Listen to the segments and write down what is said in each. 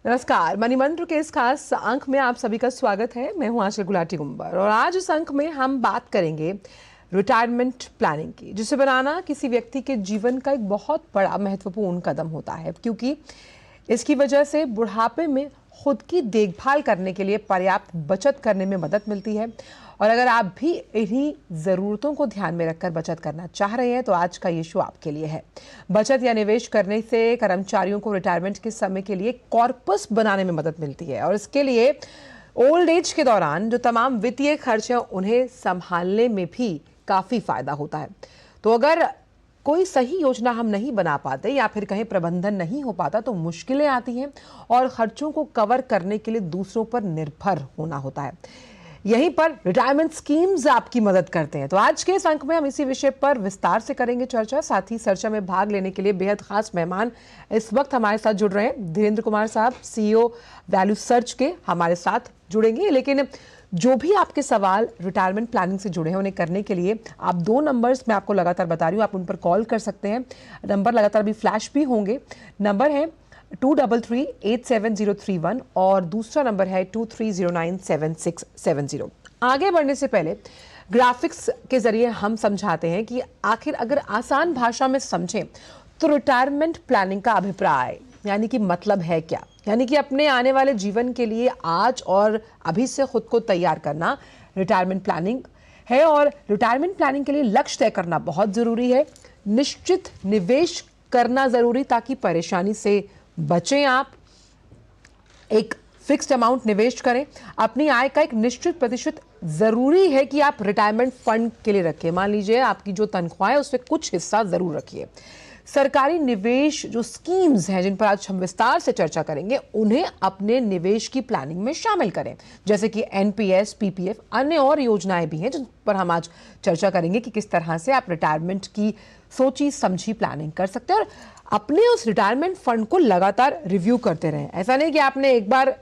नमस्कार। मनी मंत्र के इस खास अंक में आप सभी का स्वागत है। मैं हूं आंचल गुलाटी गुंबर और आज इस अंक में हम बात करेंगे रिटायरमेंट प्लानिंग की, जिसे बनाना किसी व्यक्ति के जीवन का एक बहुत बड़ा महत्वपूर्ण कदम होता है, क्योंकि इसकी वजह से बुढ़ापे में खुद की देखभाल करने के लिए पर्याप्त बचत करने में मदद मिलती है। और अगर आप भी इन्हीं ज़रूरतों को ध्यान में रखकर बचत करना चाह रहे हैं तो आज का ये शो आपके लिए है। बचत या निवेश करने से कर्मचारियों को रिटायरमेंट के समय के लिए कॉर्पस बनाने में मदद मिलती है और इसके लिए ओल्ड एज के दौरान जो तमाम वित्तीय खर्च हैं उन्हें संभालने में भी काफ़ी फायदा होता है। तो अगर कोई सही योजना हम नहीं बना पाते या फिर कहीं प्रबंधन नहीं हो पाता तो मुश्किलें आती हैं और खर्चों को कवर करने के लिए दूसरों पर निर्भर होना होता है। यहीं पर रिटायरमेंट स्कीम्स आपकी मदद करते हैं। तो आज के इस अंक में हम इसी विषय पर विस्तार से करेंगे चर्चा। साथ ही चर्चा में भाग लेने के लिए बेहद खास मेहमान इस वक्त हमारे साथ जुड़ रहे हैं। धीरेन्द्र कुमार साहब CEO वैल्यू सर्च के हमारे साथ जुड़ेंगे। लेकिन जो भी आपके सवाल रिटायरमेंट प्लानिंग से जुड़े हैं उन्हें करने के लिए आप 2 नंबर्स मैं आपको लगातार बता रही हूँ, आप उन पर कॉल कर सकते हैं। नंबर लगातार अभी फ्लैश भी होंगे। नंबर है 23387031 और दूसरा नंबर है 23097670। आगे बढ़ने से पहले ग्राफिक्स के जरिए हम समझाते हैं कि आखिर अगर आसान भाषा में समझें तो रिटायरमेंट प्लानिंग का अभिप्राय यानी कि मतलब है क्या, यानी कि अपने आने वाले जीवन के लिए आज और अभी से खुद को तैयार करना रिटायरमेंट प्लानिंग है। और रिटायरमेंट प्लानिंग के लिए लक्ष्य तय करना बहुत जरूरी है, निश्चित निवेश करना जरूरी ताकि परेशानी से बचें। आप एक फिक्स्ड अमाउंट निवेश करें, अपनी आय का एक निश्चित प्रतिशत जरूरी है कि आप रिटायरमेंट फंड के लिए रखें। मान लीजिए आपकी जो तनख्वाह है उसमें कुछ हिस्सा जरूर रखिए। सरकारी निवेश जो स्कीम्स हैं जिन पर आज हम विस्तार से चर्चा करेंगे उन्हें अपने निवेश की प्लानिंग में शामिल करें, जैसे कि NPS, PPF, अन्य और योजनाएं भी हैं जिन पर हम आज चर्चा करेंगे कि किस तरह से आप रिटायरमेंट की सोची समझी प्लानिंग कर सकते हैं और अपने उस रिटायरमेंट फंड को लगातार रिव्यू करते रहें। ऐसा नहीं कि आपने एक बार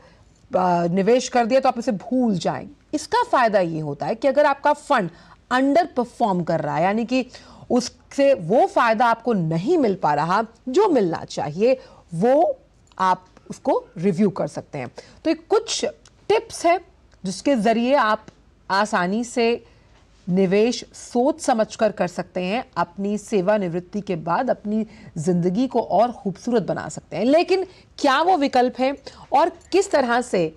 निवेश कर दिया तो आप इसे भूल जाएं। इसका फायदा ये होता है कि अगर आपका फंड अंडर परफॉर्म कर रहा है, यानी कि उससे वो फायदा आपको नहीं मिल पा रहा जो मिलना चाहिए, वो आप उसको रिव्यू कर सकते हैं। तो ये कुछ टिप्स है जिसके जरिए आप आसानी से निवेश सोच समझकर कर सकते हैं। अपनी सेवानिवृत्ति के बाद अपनी जिंदगी को और खूबसूरत बना सकते हैं। लेकिन क्या वो विकल्प है और किस तरह से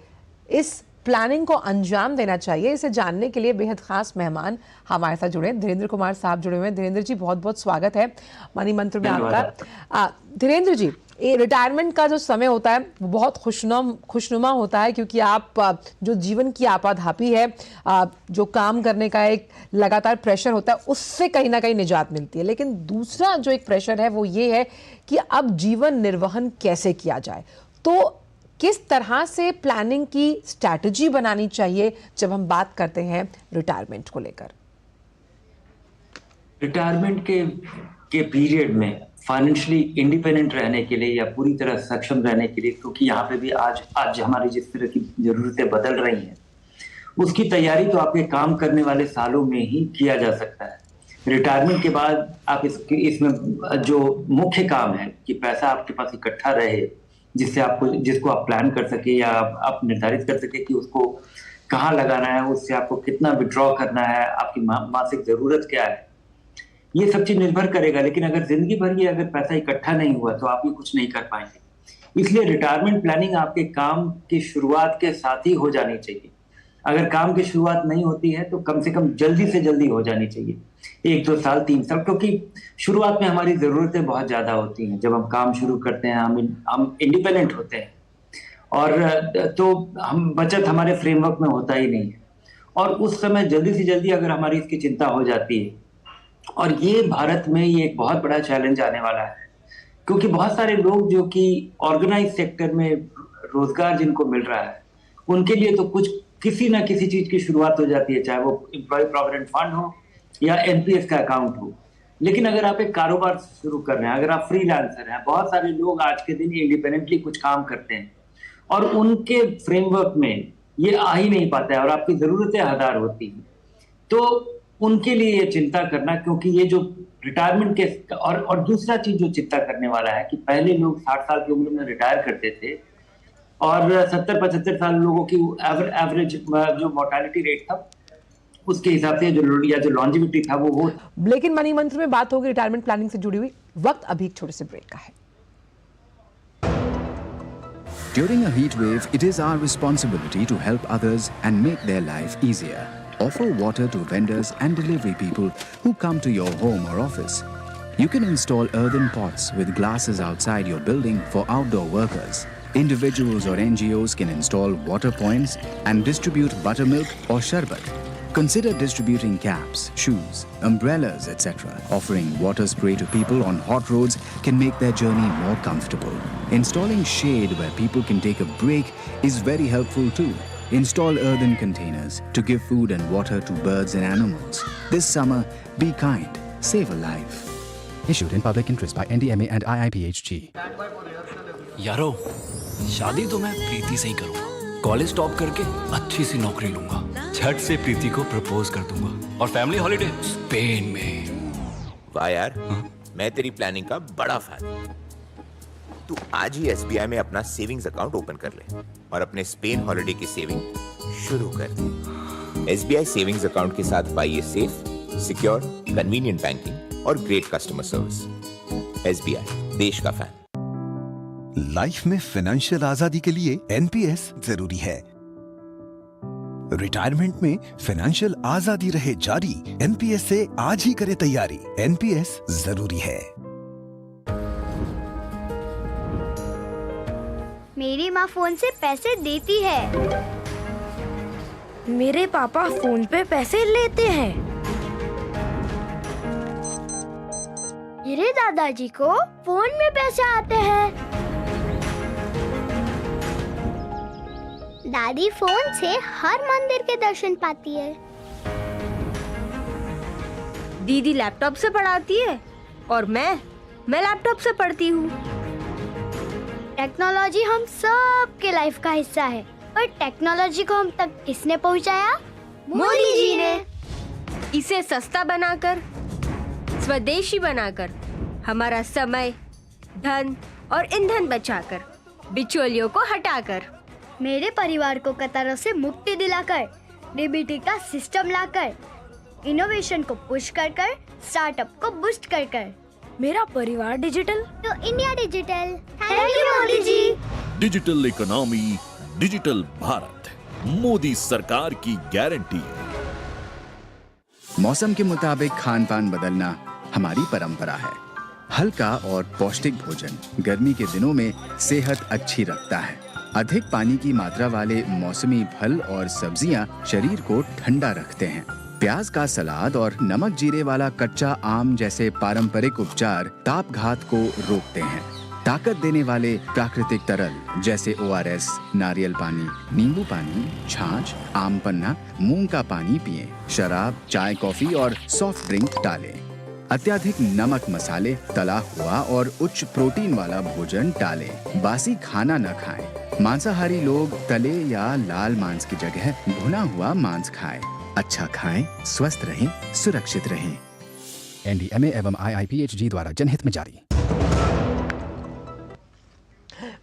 इस प्लानिंग को अंजाम देना चाहिए, इसे जानने के लिए बेहद खास मेहमान हमारे साथ जुड़े हैं। धीरेन्द्र कुमार साहब जुड़े हुए हैं। धीरेन्द्र जी बहुत बहुत स्वागत है मनी मंत्र में आपका। धीरेन्द्र जी, ये रिटायरमेंट का जो समय होता है वो बहुत खुशनुमा होता है, क्योंकि आप जो जीवन की आपाधापी है, जो काम करने का एक लगातार प्रेशर होता है, उससे कहीं ना कहीं निजात मिलती है। लेकिन दूसरा जो एक प्रेशर है वो ये है कि अब जीवन निर्वहन कैसे किया जाए। तो किस तरह से प्लानिंग की स्ट्रैटेजी बनानी चाहिए जब हम बात करते हैं रिटायरमेंट को लेकर? रिटायरमेंट के पीरियड में फाइनेंशियली इंडिपेंडेंट रहने के लिए या पूरी तरह सक्षम रहने के लिए, क्योंकि यहाँ पे भी आज हमारी जिस तरह की जरूरतें बदल रही हैं, उसकी तैयारी तो आपके काम करने वाले सालों में ही किया जा सकता है। रिटायरमेंट के बाद आप इसमें जो मुख्य काम है कि पैसा आपके पास इकट्ठा रहे, जिसको आप प्लान कर सके या आप निर्धारित कर सके कि उसको कहाँ लगाना है, उससे आपको कितना विड्रॉ करना है, आपकी मासिक जरूरत क्या है, ये सब चीज निर्भर करेगा। लेकिन अगर जिंदगी भर ये अगर पैसा इकट्ठा नहीं हुआ तो आप ये कुछ नहीं कर पाएंगे। इसलिए रिटायरमेंट प्लानिंग आपके काम की शुरुआत के साथ ही हो जानी चाहिए। अगर काम की शुरुआत नहीं होती है तो कम से कम जल्दी से जल्दी हो जानी चाहिए, 1-2 साल 3 साल, क्योंकि शुरुआत में हमारी जरूरतें बहुत ज्यादा होती हैं। जब हम काम शुरू करते हैं हम इंडिपेंडेंट होते हैं और तो हम बचत हमारे फ्रेमवर्क में होता ही नहीं है, और उस समय जल्दी से जल्दी अगर हमारी इसकी चिंता हो जाती है, और ये भारत में ये एक बहुत बड़ा चैलेंज आने वाला है, क्योंकि बहुत सारे लोग जो कि ऑर्गेनाइज सेक्टर में रोजगार जिनको मिल रहा है उनके लिए तो कुछ किसी ना किसी चीज की शुरुआत हो जाती है, चाहे वो एम्प्लॉय प्रोविडेंट फंड हो या NPS का अकाउंट हो। लेकिन अगर आप एक कारोबार शुरू कर रहे हैं, अगर आप फ्रीलांसर हैं, बहुत सारे लोग आज के दिन इंडिपेंडेंटली कुछ काम करते हैं और उनके फ्रेमवर्क में ये आ ही नहीं पाता है और आपकी जरूरतें हजार होती हैं, तो उनके लिए ये चिंता करना, क्योंकि ये जो रिटायरमेंट के और दूसरा चीज जो चिंता करने वाला है कि पहले लोग 60 साल की उम्र में रिटायर करते थे और 70-75 साल लोगों की एवरेज जो मोर्टालिटी रेट था उसके हिसाब से जो लॉन्जिविटी था वो। लेकिन मनी मंत्र में बात होगी रिटायरमेंट प्लानिंग से जुड़ी हुई। वक्त अभी एक छोटे से ब्रेक का है। During a heat wave, it is our responsibility to help others and make their life easier. Offer water to vendors and delivery people who come to your home or office. You can install earthen pots with glasses outside your building for outdoor workers. Individuals or NGOs can install water points and distribute buttermilk or sharbat. Consider distributing caps, shoes, umbrellas, etc. Offering water spray to people on hot roads can make their journey more comfortable. Installing shade where people can take a break is very helpful too. Install earthen containers to give food and water to birds and animals. This summer, be kind, save a life. Issued in public interest by NDMA and IIPHG. यारो, शादी तो मैं प्रीति से ही करूंगा। College top करके अच्छी सी नौकरी लूंगा, झट से प्रीति को प्रपोज कर दूंगा और फैमिली हॉलिडे स्पेन में। वाह यार, मैं तेरी प्लानिंग का बड़ा फैन। तू आज ही SBI में अपना सेविंग्स अकाउंट ओपन कर ले और अपने स्पेन हॉलिडे की सेविंग शुरू कर दे। SBI सेविंग्स अकाउंट के साथ पाइए सेफ, सिक्योर, कन्वीनियंट बैंकिंग और ग्रेट कस्टमर सर्विस। SBI, देश का फैन। लाइफ में फाइनेंशियल आजादी के लिए NPS जरूरी है। रिटायरमेंट में फाइनेंशियल आजादी रहे जारी, NPS से आज ही करे तैयारी। NPS जरूरी है। मेरी माँ फोन से पैसे देती है। मेरे पापा फोन पे पैसे लेते हैं। मेरे दादाजी को फोन में पैसे आते हैं। दादी फोन से हर मंदिर के दर्शन पाती है। दीदी लैपटॉप से पढ़ाती है और मैं लैपटॉप से पढ़ती हूँ। टेक्नोलॉजी हम सब के लाइफ का हिस्सा है, पर टेक्नोलॉजी को हम तक किसने पहुँचाया? मोदी जी ने। इसे सस्ता बनाकर, स्वदेशी बनाकर, हमारा समय, धन और ईंधन बचाकर, बिचौलियों को हटाकर, मेरे परिवार को कतारों से मुक्ति दिलाकर, DBT का सिस्टम लाकर, इनोवेशन को पुश कर कर, स्टार्टअप को बूस्ट कर कर। मेरा परिवार डिजिटल तो India digital. Thank you Modi ji. Digital economy, digital Bharat, Modi सरकार की गारंटी। मौसम के मुताबिक खान पान बदलना हमारी परंपरा है। हल्का और पौष्टिक भोजन गर्मी के दिनों में सेहत अच्छी रखता है। अधिक पानी की मात्रा वाले मौसमी फल और सब्जियां शरीर को ठंडा रखते हैं। प्याज का सलाद और नमक जीरे वाला कच्चा आम जैसे पारंपरिक उपचार तापघात को रोकते हैं। ताकत देने वाले प्राकृतिक तरल जैसे ORS, नारियल पानी, नींबू पानी, छाछ, आम पन्ना, मूंग का पानी पिएं। शराब, चाय, कॉफी और सॉफ्ट ड्रिंक टालें। अत्यधिक नमक, मसाले, तला हुआ और उच्च प्रोटीन वाला भोजन टालें। बासी खाना न खाएं। मांसाहारी लोग तले या लाल मांस की जगह भुना हुआ मांस खाएं। अच्छा खाएं, स्वस्थ रहें, सुरक्षित रहें। NDMA एवं IIPHG द्वारा जनहित में जारी।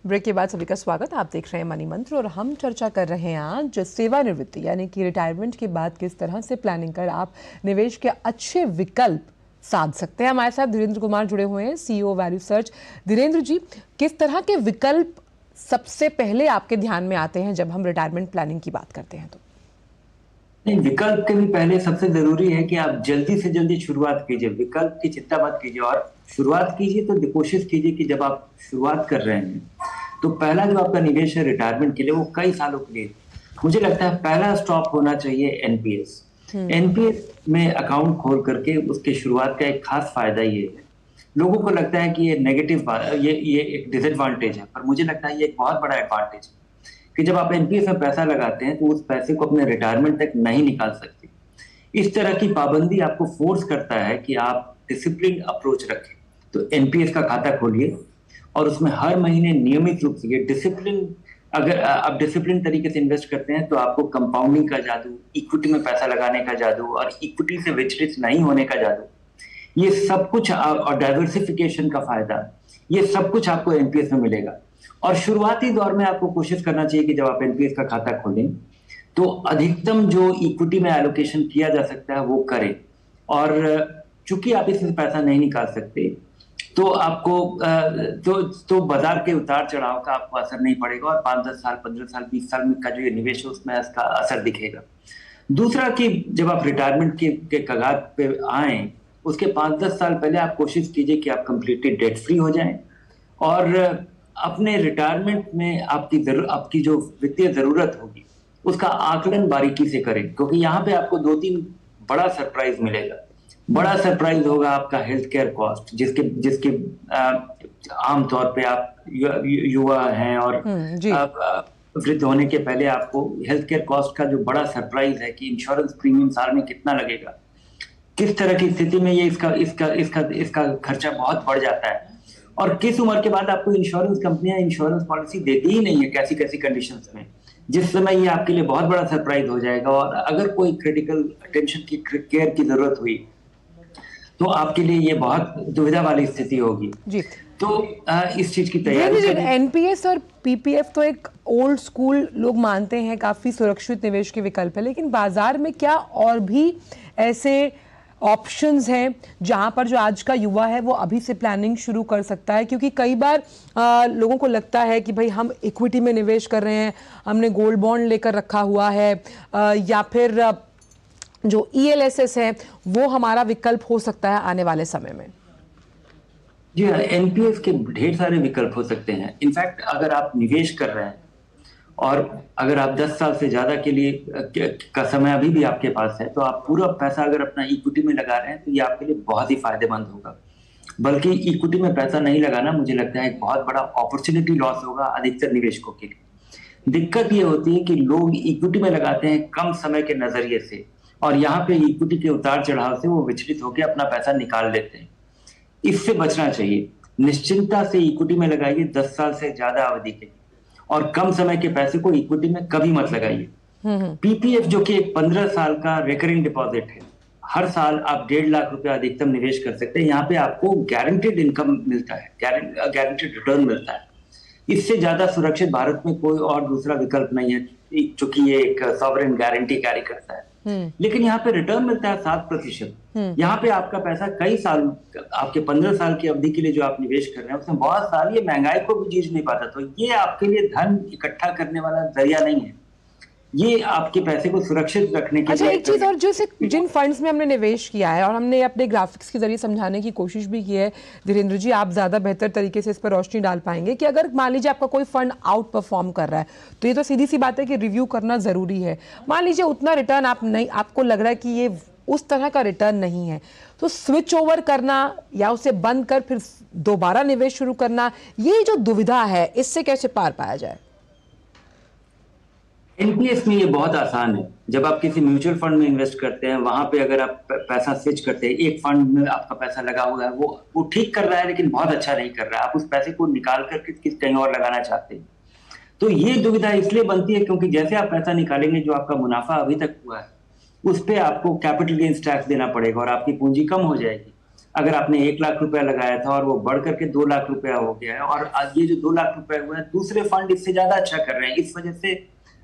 ब्रेक के बाद सभी का स्वागत। आप देख रहे हैं मनी मंत्र और हम चर्चा कर रहे हैं आज सेवानिवृत्ति यानी कि रिटायरमेंट के बाद किस तरह से प्लानिंग कर आप निवेश के अच्छे विकल्प साध सकते हैं। हमारे साथ धीरेन्द्र कुमार जुड़े हुए हैं, CEO वैल्यू सर्च। धीरेन्द्र जी, किस तरह के विकल्प सबसे पहले आपके ध्यान में आते हैं जब हम रिटायरमेंट प्लानिंग की बात करते हैं? तो नहीं, विकल्प के भी पहले सबसे जरूरी है कि आप जल्दी से जल्दी शुरुआत कीजिए। विकल्प की चिंता मत कीजिए और शुरुआत कीजिए तो कोशिश कीजिए कि जब आप शुरुआत कर रहे हैं तो पहला जो आपका निवेश है रिटायरमेंट के लिए वो कई सालों के लिए, मुझे लगता है पहला स्टॉप होना चाहिए NPS। NPS में अकाउंट खोल करके उसके शुरुआत का एक खास फायदा ये है, लोगों को लगता है कि ये नेगेटिव ये एक डिसएडवांटेज है, पर मुझे लगता है ये एक बहुत बड़ा एडवांटेज है कि जब आप NPS में पैसा लगाते हैं तो उस पैसे को अपने रिटायरमेंट तक नहीं निकाल सकते। इस तरह की पाबंदी आपको फोर्स करता है कि आप डिसिप्लिन अप्रोच रखें। तो NPS का खाता खोलिए और उसमें हर महीने नियमित रूप से ये डिसिप्लिन, अगर आप डिसिप्लिन तरीके से इन्वेस्ट करते हैं तो आपको कंपाउंडिंग का जादू, इक्विटी में पैसा लगाने का जादू और इक्विटी से विचलित नहीं होने का जादू, ये सब कुछ और डाइवर्सिफिकेशन का फायदा, ये सब कुछ आपको NPS में मिलेगा। और शुरुआती दौर में आपको कोशिश करना चाहिए कि जब आप एनपीएस का खाता खोलें तो अधिकतम जो इक्विटी में एलोकेशन किया जा सकता है वो करें। और चूंकि आप इसमें पैसा नहीं निकाल सकते तो आपको तो बाजार के उतार चढ़ाव का आपको असर नहीं पड़ेगा और 5-10 साल 15 साल 20 साल में का जो ये निवेश है उसमें इसका असर दिखेगा। दूसरा कि जब आप रिटायरमेंट के कगार पे आए उसके 5-10 साल पहले आप कोशिश कीजिए कि आप कंप्लीटली डेट फ्री हो जाएं और अपने रिटायरमेंट में आपकी जो वित्तीय जरूरत होगी उसका आकलन बारीकी से करें, क्योंकि यहाँ पे आपको 2-3 बड़ा सरप्राइज मिलेगा। बड़ा सरप्राइज होगा आपका हेल्थ केयर कॉस्ट, जिसके आमतौर पे आप युवा हैं और वृद्ध होने के पहले आपको हेल्थ केयर कॉस्ट का जो बड़ा सरप्राइज है कि इंश्योरेंस प्रीमियम साल में कितना लगेगा, किस तरह की स्थिति में ये इसका खर्चा बहुत बढ़ जाता है और किस उम्र के बाद आपको इंश्योरेंस कंपनियां इंश्योरेंस पॉलिसी देती ही नहीं है कैसी कैसी कंडीशंस में, जिस समय ये आपके लिए बहुत बड़ा सरप्राइज हो जाएगा। और अगर कोई क्रिटिकल अटेंशन की केयर की जरूरत हुई तो आपके लिए ये बहुत दुविधा वाली स्थिति होगी जी। तो इस चीज की तैयारी एनपीएस और पीपीएफ तो एक ओल्ड स्कूल लोग मानते हैं काफी सुरक्षित निवेश के विकल्प है, लेकिन बाजार में क्या और भी ऐसे ऑप्शंस हैं जहां पर जो आज का युवा है वो अभी से प्लानिंग शुरू कर सकता है? क्योंकि कई बार लोगों को लगता है कि भाई हम इक्विटी में निवेश कर रहे हैं, हमने गोल्ड बॉन्ड लेकर रखा हुआ है या फिर जो ईएलएसएस है वो हमारा विकल्प हो सकता है आने वाले समय में। जी हाँ, एनपीएस के ढेर सारे विकल्प हो सकते हैं। इनफैक्ट अगर आप निवेश कर रहे हैं और अगर आप 10 साल से ज्यादा के लिए का समय अभी भी आपके पास है तो आप पूरा पैसा अगर अपना इक्विटी में लगा रहे हैं तो ये आपके लिए बहुत ही फायदेमंद होगा। बल्कि इक्विटी में पैसा नहीं लगाना मुझे लगता है एक बहुत बड़ा अपॉर्चुनिटी लॉस होगा अधिकतर निवेशकों के लिए। दिक्कत ये होती है कि लोग इक्विटी में लगाते हैं कम समय के नजरिए से और यहाँ पे इक्विटी के उतार चढ़ाव से वो विचलित होकर अपना पैसा निकाल लेते हैं। इससे बचना चाहिए। निश्चिंता से इक्विटी में लगाइए 10 साल से ज्यादा अवधि के और कम समय के पैसे को इक्विटी में कभी मत लगाइए। पीपीएफ जो कि एक 15 साल का रिकरिंग डिपॉजिट है, हर साल आप 1.5 लाख रुपए अधिकतम निवेश कर सकते हैं। यहाँ पे आपको गारंटेड इनकम मिलता है, गारंटेड रिटर्न मिलता है। इससे ज्यादा सुरक्षित भारत में कोई और दूसरा विकल्प नहीं है, चूंकि ये एक सॉवरेन गारंटी कैरी करता है। लेकिन यहाँ पे रिटर्न मिलता है 7%। यहाँ पे आपका पैसा कई साल, आपके 15 साल की अवधि के लिए जो आप निवेश कर रहे हैं उसमें बहुत साल ये महंगाई को भी जीत नहीं पाता, तो ये आपके लिए धन इकट्ठा करने वाला जरिया नहीं है। ये आपके पैसे को सुरक्षित रखने के लिए। एक चीज और, जो जिन फंड्स में हमने निवेश किया है और हमने अपने ग्राफिक्स के जरिए समझाने की कोशिश भी की है, धीरेन्द्र जी आप ज्यादा बेहतर तरीके से इस पर रोशनी डाल पाएंगे कि अगर मान लीजिए आपका कोई फंड आउट परफॉर्म कर रहा है तो ये तो सीधी सी बात है कि रिव्यू करना जरूरी है। मान लीजिए उतना रिटर्न आपको लग रहा है कि ये उस तरह का रिटर्न नहीं है, तो स्विच ओवर करना या उसे बंद कर फिर दोबारा निवेश शुरू करना, ये जो दुविधा है इससे कैसे पार पाया जाए? एनपीएस में ये बहुत आसान है। जब आप किसी म्यूचुअल फंड में इन्वेस्ट करते हैं, वहां पे अगर आप पैसा स्विच करते हैं, एक फंड में आपका पैसा लगा हुआ है, वो ठीक कर रहा है लेकिन बहुत अच्छा नहीं कर रहा है, आप उस पैसे को निकाल करके कहीं और लगाना चाहते हैं, तो ये दुविधा इसलिए बनती है क्योंकि जैसे आप पैसा निकालेंगे जो आपका मुनाफा अभी तक हुआ है उस पर आपको कैपिटल गेन्स टैक्स देना पड़ेगा और आपकी पूंजी कम हो जाएगी। अगर आपने 1 लाख रुपया लगाया था और वो बढ़ करके 2 लाख रुपया हो गया है और आज ये जो 2 लाख रुपया हुआ है दूसरे फंड इससे ज्यादा अच्छा कर रहे हैं, इस वजह से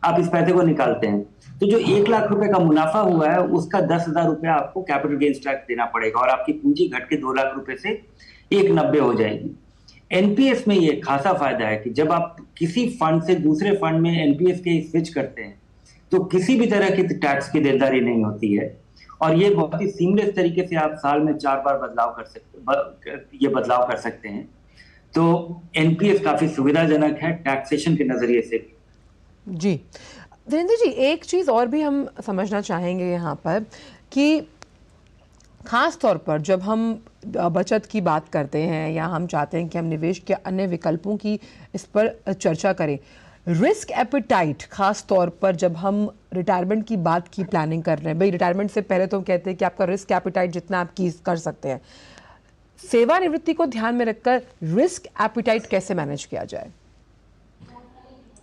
आप इस पैसे को निकालते हैं, तो जो 1 लाख रुपए का मुनाफा हुआ है उसका 10,000 रुपया आपको कैपिटल गेन्स टैक्स देना पड़ेगा और आपकी पूंजी घट के 2 लाख रुपए से 190 हो जाएगी। एनपीएस में ये खासा फायदा है कि जब आप किसी फंड से दूसरे फंड में एनपीएस के स्विच करते हैं तो किसी भी तरह की टैक्स की देनदारी नहीं होती है और ये बहुत ही सीमलेस तरीके से आप साल में 4 बार बदलाव कर सकते हैं। तो एनपीएस काफी सुविधाजनक है टैक्सेशन के नजरिए से भी। जी धीरेन्द्र जी, एक चीज़ और भी हम समझना चाहेंगे यहाँ पर कि ख़ास तौर पर जब हम बचत की बात करते हैं या हम चाहते हैं कि हम निवेश के अन्य विकल्पों की इस पर चर्चा करें, रिस्क एपिटाइट ख़ास तौर पर जब हम रिटायरमेंट की बात की प्लानिंग कर रहे हैं, भाई रिटायरमेंट से पहले तो हम कहते हैं कि आपका रिस्क एपिटाइट जितना आप की कर सकते हैं, सेवानिवृत्ति को ध्यान में रखकर रिस्क एपिटाइट कैसे मैनेज किया जाए?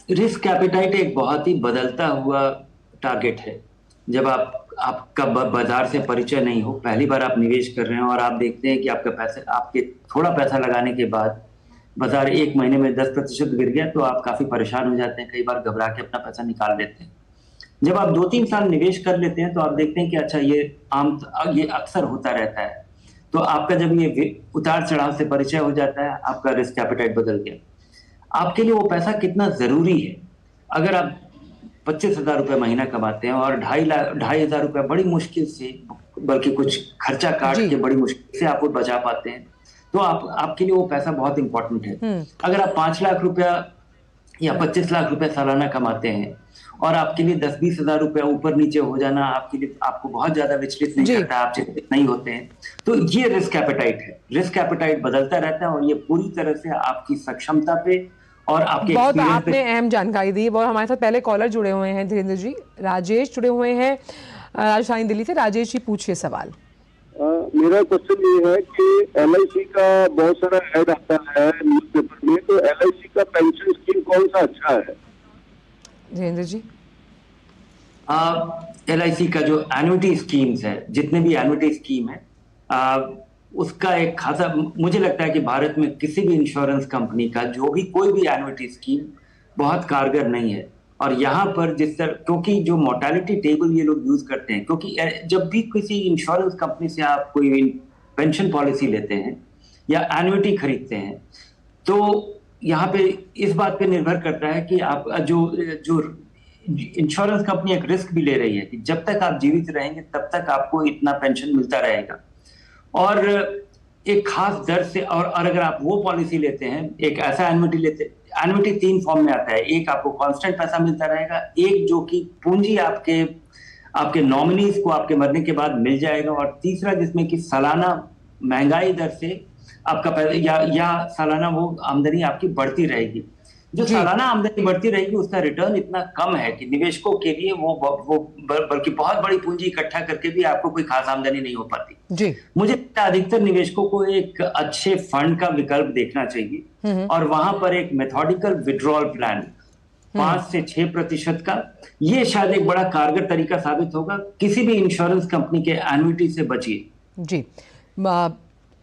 रिस्क एपिटाइट एक बहुत ही बदलता हुआ टारगेट है। जब आपका बाजार से परिचय नहीं हो, पहली बार आप निवेश कर रहे हैं और आप देखते हैं कि आपके थोड़ा पैसा लगाने के बाद बाजार एक महीने में 10% गिर गया तो आप काफी परेशान हो जाते हैं, कई बार घबरा के अपना पैसा निकाल लेते हैं। जब आप 2-3 साल निवेश कर लेते हैं तो आप देखते हैं कि अच्छा ये अक्सर होता रहता है। तो आपका जब ये उतार चढ़ाव से परिचय हो जाता है, आपका रिस्क एपेटाइट बदल गया। आपके लिए वो पैसा कितना जरूरी है। अगर आप 25,000 रुपए महीना कमाते हैं और 2,500 रुपए बड़ी मुश्किल से, बल्कि कुछ खर्चा काट के बड़ी मुश्किल से आप वो बचा पाते हैं, तो आपके लिए वो पैसा बहुत इंपॉर्टेंट है। अगर आप 5 लाख रुपया या 25 लाख रुपए सालाना कमाते हैं और आपके लिए 10-20 हजार रुपया ऊपर नीचे हो जाना आपको बहुत ज्यादा विचलित नहीं करता, आप चिंतित नहीं होते हैं, तो ये रिस्क एपेटाइट है। रिस्क एपेटाइट बदलता रहता है और ये पूरी तरह से आपकी सक्षमता पे और आपके बहुत आपने अहम जानकारी दी। और हमारे साथ पहले कॉलर जुड़े हुए हैं धीरेन्द्र जी। राजेश जुड़े हुए हैं राजधानी दिल्ली से। राजेश जी पूछिए सवाल। मेरा क्वेश्चन ये है कि LIC का बहुत सारा ऐड आता है न्यूज़पेपर में, तो LIC का पेंशन स्कीम कौन सा अच्छा है? धीरेन्द्र जी, LIC का जो एन्युटी स्कीम्स है, जितने भी एन्युटी स्कीम है, उसका एक खासा, मुझे लगता है कि भारत में किसी भी इंश्योरेंस कंपनी का कोई भी एन्युटी स्कीम बहुत कारगर नहीं है। और यहाँ पर जिस तरह, क्योंकि जो मोर्टेलिटी टेबल ये लोग यूज करते हैं, क्योंकि जब भी किसी इंश्योरेंस कंपनी से आप कोई पेंशन पॉलिसी लेते हैं या एन्युटी खरीदते हैं, तो यहाँ पे इस बात पे निर्भर करता है कि आप जो इंश्योरेंस कंपनी एक रिस्क भी ले रही है कि जब तक आप जीवित रहेंगे तब तक आपको इतना पेंशन मिलता रहेगा, और एक खास दर से। और अगर आप वो पॉलिसी लेते हैं, एक ऐसा एन्युटी लेते हैं, एन्युटी 3 फॉर्म में आता है। एक आपको कांस्टेंट पैसा मिलता रहेगा, एक जो कि पूंजी आपके नॉमिनीज को आपके मरने के बाद मिल जाएगा, और तीसरा जिसमें कि सालाना महंगाई दर से आपका पैसा या सालाना वो आमदनी आपकी बढ़ती रहेगी। जो सालाना आमदनी बढ़ती रहेगी उसका रिटर्न इतना कम है कि निवेशकों के लिए वो बल्कि बहुत बड़ी पूंजी इकट्ठा करके भी आपको कोई खास आमदनी नहीं हो पाती जी। मुझे अधिकतर निवेशकों को एक अच्छे फंड का विकल्प देखना चाहिए, और वहां पर एक मेथोडिकल विड्रॉल प्लान 5 से 6% का, ये शायद एक बड़ा कारगर तरीका साबित होगा। किसी भी इंश्योरेंस कंपनी के एन्युटी से बचिए जी।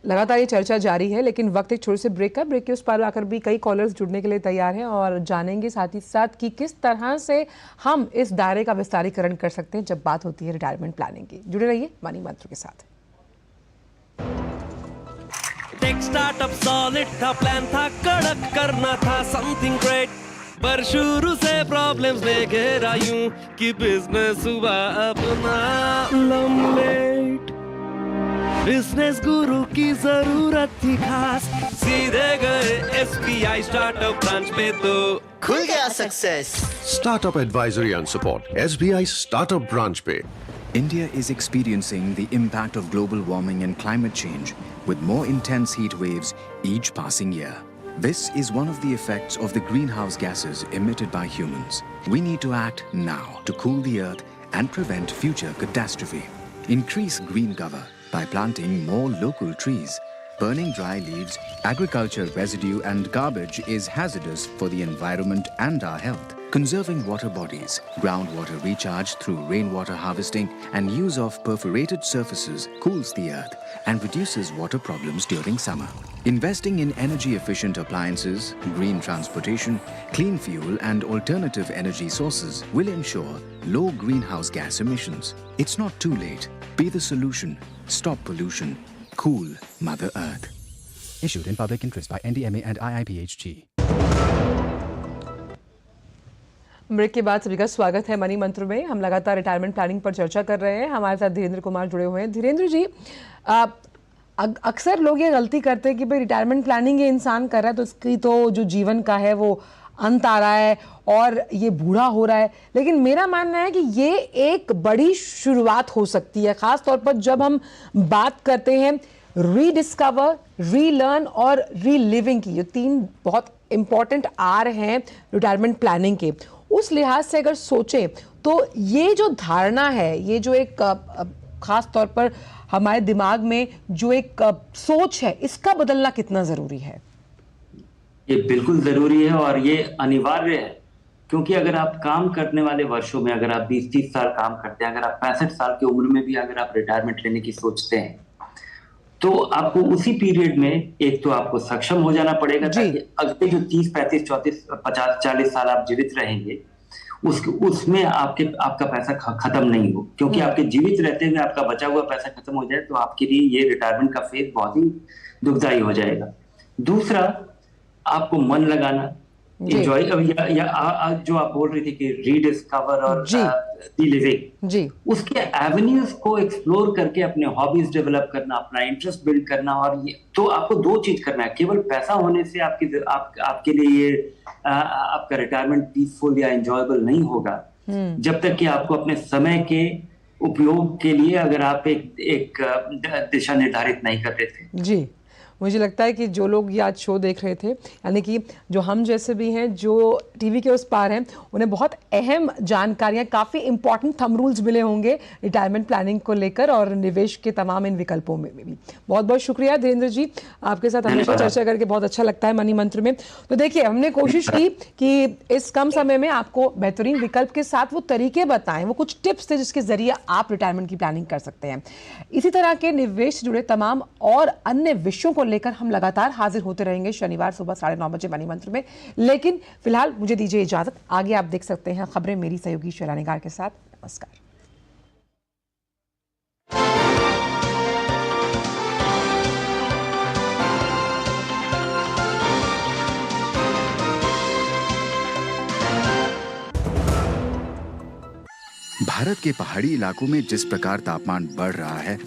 लगातार ये चर्चा जारी है, लेकिन वक्त एक छोटे से ब्रेक का। ब्रेक के उस पार आकर भी कई कॉलर्स जुड़ने के लिए तैयार हैं और जानेंगे साथ ही साथ कि किस तरह से हम इस दायरे का विस्तारीकरण कर सकते हैं जब बात होती है रिटायरमेंट प्लानिंग की। जुड़े रहिए मनी मंत्र के साथ। टेक स्टार्टअप सॉलिड था, प्लान था कड़क, करना था समथिंग ग्रेट, पर शुरू से प्रॉब्लम्स ले घेरा यूं कि बिजनेस हुआ अपना लम्बेट। बिजनेस गुरु की जरूरत थी खास, सीधे गए SBI स्टार्टअप ब्रांच पे तो खुल गया success. Startup advisory and support SBI Startup Branch पे। India is experiencing the impact of global warming and climate change, with more intense heat waves each passing year. This is one of the effects of the greenhouse gases emitted by humans. We need to act now to cool the earth and prevent future catastrophe. Increase green cover by planting more local trees. Burning dry leaves, agriculture residue and garbage is hazardous for the environment and our health. Conserving water bodies, groundwater recharge through rainwater harvesting and use of perforated surfaces cools the earth and reduces water problems during summer. Investing in energy efficient appliances, green transportation, clean fuel and alternative energy sources will ensure low greenhouse gas emissions. It's not too late. Be the solution. Stop pollution. Cool Mother Earth. Issued in public interest by NDMA and IIPHG. Break के बाद सभी का स्वागत है money मंत्र में। हम लगातार रिटायरमेंट प्लानिंग पर चर्चा कर रहे हैं। हमारे साथ धीरेन्द्र कुमार जुड़े हुए हैं। धीरेन्द्र जी, अक्सर लोग ये गलती करते हैं कि भाई रिटायरमेंट प्लानिंग ये इंसान कर रहा है तो उसकी तो जो जीवन का है वो अंत आ रहा है और ये बूढ़ा हो रहा है, लेकिन मेरा मानना है कि ये एक बड़ी शुरुआत हो सकती है, खास तौर पर जब हम बात करते हैं रीडिस्कवर, रीलर्न और रीलिविंग की। ये 3 बहुत इंपॉर्टेंट आर हैं रिटायरमेंट प्लानिंग के। उस लिहाज से अगर सोचें तो ये जो धारणा है, ये जो एक खास तौर पर हमारे दिमाग में जो एक सोच है, इसका बदलना कितना जरूरी है? ये बिल्कुल जरूरी है और ये अनिवार्य है, क्योंकि अगर आप काम करने वाले वर्षों में, अगर आप 20-30 साल काम करते हैं, अगर आप 65 साल की उम्र में भी अगर आप रिटायरमेंट लेने की सोचते हैं, तो आपको उसी पीरियड में एक तो आपको सक्षम हो जाना पड़ेगा ताकि अगले जो 30, 35, 34, 50, 40 साल आप जीवित रहेंगे उसमें आपका पैसा खत्म नहीं हो, क्योंकि आपके जीवित रहते हुए आपका बचा हुआ पैसा खत्म हो जाए तो आपके लिए ये रिटायरमेंट का फेज बहुत ही दुखदायी हो जाएगा। दूसरा, आपको मन लगाना, एंजॉय, जो आप बोल रही थी कि रीडिस्कवर और रीलिविंग, उसके एवेन्यूज को एक्सप्लोर करके अपने हॉबीज डेवलप करना, अपना इंटरेस्ट बिल्ड करना। और ये तो आपको दो चीज करना है, केवल पैसा होने से आपके लिए ये आपका रिटायरमेंट पीसफुल या एंजॉयबल नहीं होगा जब तक कि आपको अपने समय के उपयोग के लिए अगर आप एक दिशा निर्धारित नहीं कर देते। जी, मुझे लगता है कि जो लोग ये आज शो देख रहे थे, यानी कि जो हम जैसे भी हैं, जो टीवी के उस पार हैं, उन्हें बहुत अहम जानकारियां, काफ़ी इंपॉर्टेंट थंब रूल्स मिले होंगे रिटायरमेंट प्लानिंग को लेकर और निवेश के तमाम इन विकल्पों में भी। बहुत बहुत शुक्रिया धीरेन्द्र जी, आपके साथ हमेशा चर्चा करके बहुत अच्छा लगता है मनी मंत्र में। तो देखिए, हमने कोशिश की कि इस कम समय में आपको बेहतरीन विकल्प के साथ वो तरीके बताएं, वो कुछ टिप्स थे जिसके जरिए आप रिटायरमेंट की प्लानिंग कर सकते हैं। इसी तरह के निवेश से जुड़े तमाम और अन्य विषयों को लेकर हम लगातार हाजिर होते रहेंगे शनिवार सुबह 9:30 बजे मनी मंत्र में। लेकिन फिलहाल मुझे दीजिए इजाजत, आगे आप देख सकते हैं खबरें मेरी सहयोगी शैला निगार के साथ। नमस्कार। भारत के पहाड़ी इलाकों में जिस प्रकार तापमान बढ़ रहा है